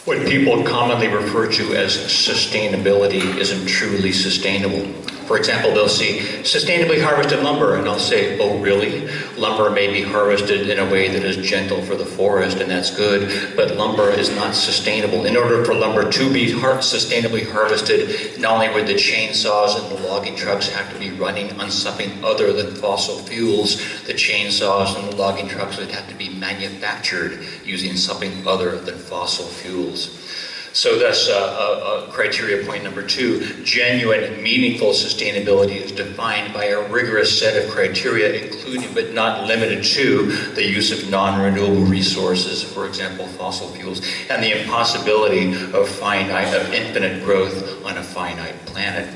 What people commonly refer to as sustainability isn't truly sustainable. For example, they'll see sustainably harvested lumber, and I'll say, oh really? Lumber may be harvested in a way that is gentle for the forest, and that's good, but lumber is not sustainable. In order for lumber to be sustainably harvested, not only would the chainsaws and the logging trucks have to be running on something other than fossil fuels, the chainsaws and the logging trucks would have to be manufactured using something other than fossil fuels. So that's criteria point number 2. Genuine, meaningful sustainability is defined by a rigorous set of criteria, including but not limited to the use of non-renewable resources, for example, fossil fuels, and the impossibility of infinite growth on a finite planet.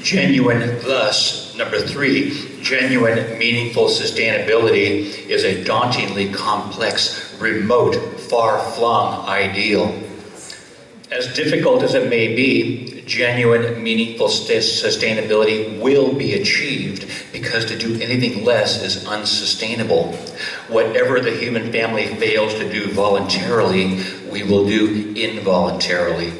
Genuine, thus, number 3, genuine, meaningful sustainability is a dauntingly complex, remote, far-flung ideal. As difficult as it may be, genuine, meaningful sustainability will be achieved because to do anything less is unsustainable. Whatever the human family fails to do voluntarily, we will do involuntarily.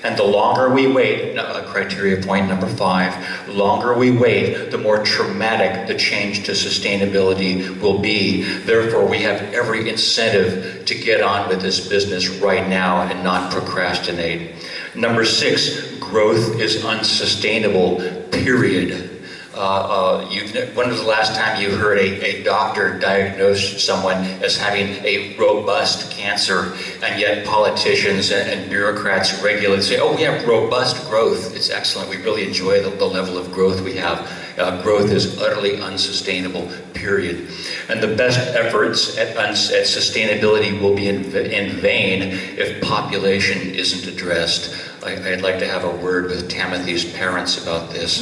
And the longer we wait, criteria point number 5, longer we wait, the more traumatic the change to sustainability will be. Therefore, we have every incentive to get on with this business right now and not procrastinate. Number 6, growth is unsustainable, period. When was the last time you heard a doctor diagnose someone as having a robust cancer, and yet politicians and bureaucrats regularly say, oh, we have robust growth. It's excellent. We really enjoy the level of growth we have. Growth is utterly unsustainable, period. And the best efforts at sustainability will be in vain if population isn't addressed. I'd like to have a word with Timothy's parents about this.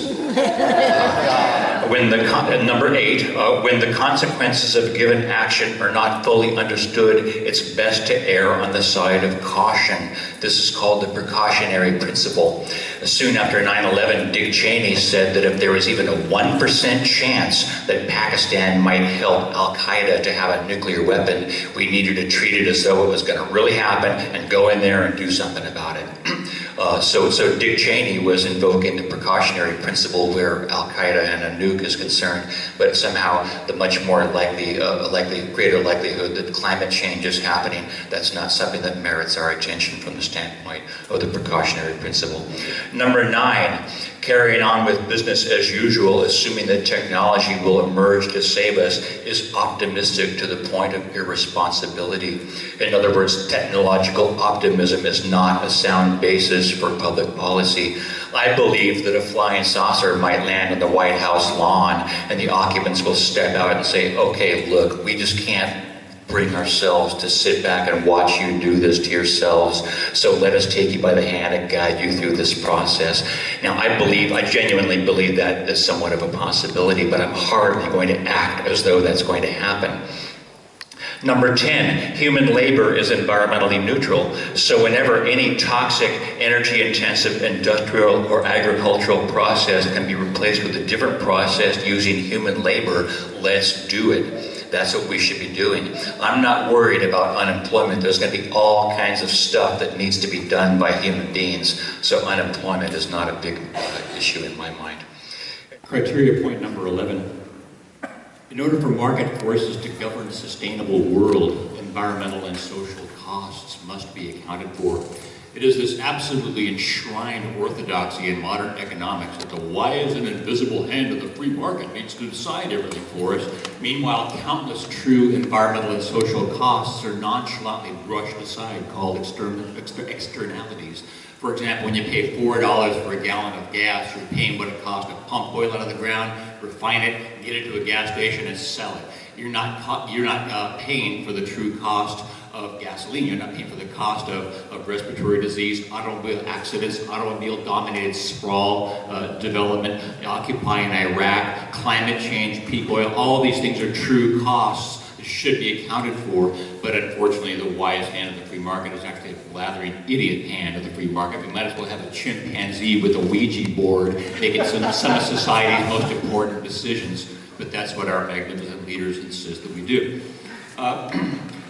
Number 8, when the consequences of given action are not fully understood, it's best to err on the side of caution. This is called the precautionary principle. Soon after 9/11, Dick Cheney said that if there was even a 1% chance that Pakistan might help Al-Qaeda to have a nuclear weapon, we needed to treat it as though it was going to really happen and go in there and do something about it. So Dick Cheney was invoking the precautionary principle where Al-Qaeda and a nuke is concerned, but somehow the much more greater likelihood that climate change is happening, that's not something that merits our attention from the standpoint of the precautionary principle. Number 9, carrying on with business as usual, assuming that technology will emerge to save us, is optimistic to the point of irresponsibility. In other words, technological optimism is not a sound basis for public policy. I believe that a flying saucer might land on the White House lawn and the occupants will step out and say, okay, look, we just can't bring ourselves to sit back and watch you do this to yourselves, so let us take you by the hand and guide you through this process. Now, I genuinely believe that is somewhat of a possibility, but I'm hardly going to act as though that's going to happen. Number 10, human labor is environmentally neutral, so whenever any toxic, energy-intensive industrial or agricultural process can be replaced with a different process using human labor, let's do it. That's what we should be doing. I'm not worried about unemployment. There's going to be all kinds of stuff that needs to be done by human beings, so unemployment is not a big issue in my mind. Criteria point number 11. In order for market forces to govern a sustainable world, environmental and social costs must be accounted for. It is this absolutely enshrined orthodoxy in modern economics that the wise and invisible hand of the free market needs to decide everything for us. Meanwhile, countless true environmental and social costs are nonchalantly brushed aside, called externalities. For example, when you pay $4 for a gallon of gas, you're paying what it costs to pump oil out of the ground, refine it, get it to a gas station, and sell it. You're not paying for the true cost of gasoline. You're not paying for the cost of respiratory disease, automobile accidents, automobile-dominated sprawl development, occupying Iraq, climate change, peak oil. All of these things are true costs that should be accounted for, but unfortunately the wise hand of the free market is actually a blathering idiot hand of the free market. We might as well have a chimpanzee with a Ouija board making some of society's most important decisions, but that's what our magnificent leaders insist that we do.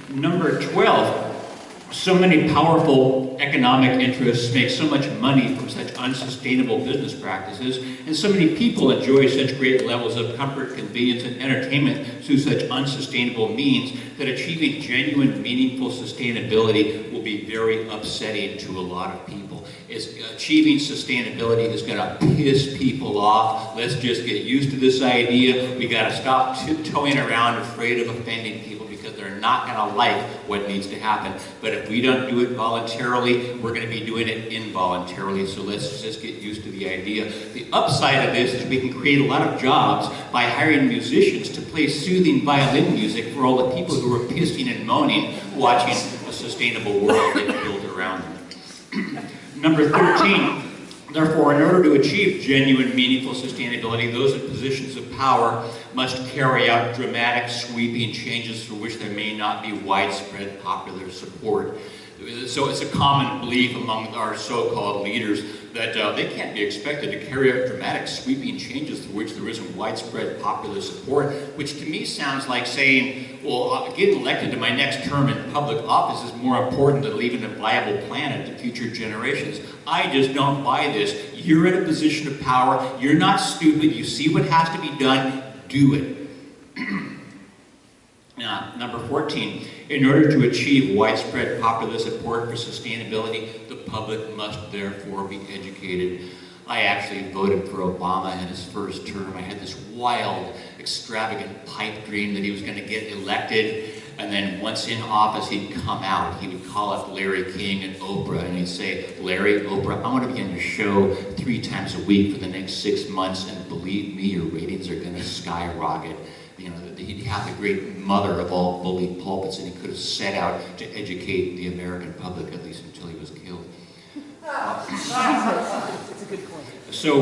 Number 12, So many powerful economic interests make so much money from such unsustainable business practices, and so many people enjoy such great levels of comfort, convenience, and entertainment through such unsustainable means that achieving genuine, meaningful sustainability will be very upsetting to a lot of people. Achieving sustainability is going to piss people off. Let's just get used to this idea. We got to stop tiptoeing around afraid of offending people, because they're not going to like what needs to happen. But if we don't do it voluntarily, we're going to be doing it involuntarily. So let's just get used to the idea. The upside of this is we can create a lot of jobs by hiring musicians to play soothing violin music for all the people who are pissing and moaning watching a sustainable world get built around them. Number 13. Therefore, in order to achieve genuine, meaningful sustainability, those in positions of power must carry out dramatic, sweeping changes for which there may not be widespread popular support. So it's a common belief among our so-called leaders that they can't be expected to carry out dramatic, sweeping changes for which there isn't widespread popular support, which to me sounds like saying, well, getting elected to my next term in public office is more important than leaving a viable planet to future generations. I just don't buy this. You're in a position of power. You're not stupid. You see what has to be done. Do it. Now, number 14, in order to achieve widespread popular support for sustainability, the public must therefore be educated. I actually voted for Obama in his first term. I had this wild, extravagant pipe dream that he was going to get elected, and then once in office, he'd come out. He would call up Larry King and Oprah, and he'd say, Larry, Oprah, I want to be on your show 3 times a week for the next 6 months, and believe me, your ratings are going to skyrocket. You know, he'd have the great mother of all bully pulpits, and he could have set out to educate the American public, at least until he was killed. That's a good point. So,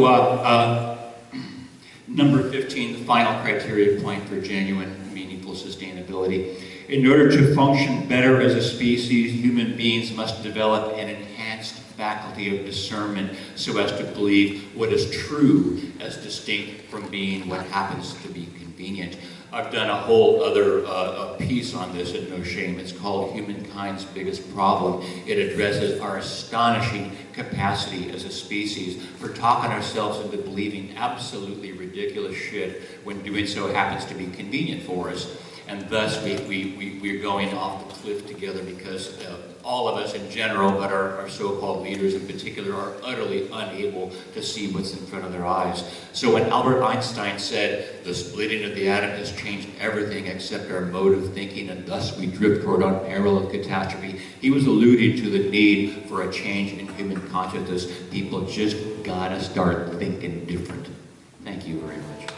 number 15, the final criteria point for genuine, meaningful sustainability. In order to function better as a species, human beings must develop an enhanced faculty of discernment so as to believe what is true as distinct from being what happens to be convenient. I've done a whole other piece on this at No Shame. It's called Humankind's Biggest Problem. It addresses our astonishing capacity as a species for talking ourselves into believing absolutely ridiculous shit when doing so happens to be convenient for us. And thus we're going off the cliff together because all of us in general, but our so-called leaders in particular, are utterly unable to see what's in front of their eyes. So when Albert Einstein said, the splitting of the atom has changed everything except our mode of thinking, and thus we drift toward unparalleled catastrophe, he was alluding to the need for a change in human consciousness. People just gotta start thinking different. Thank you very much.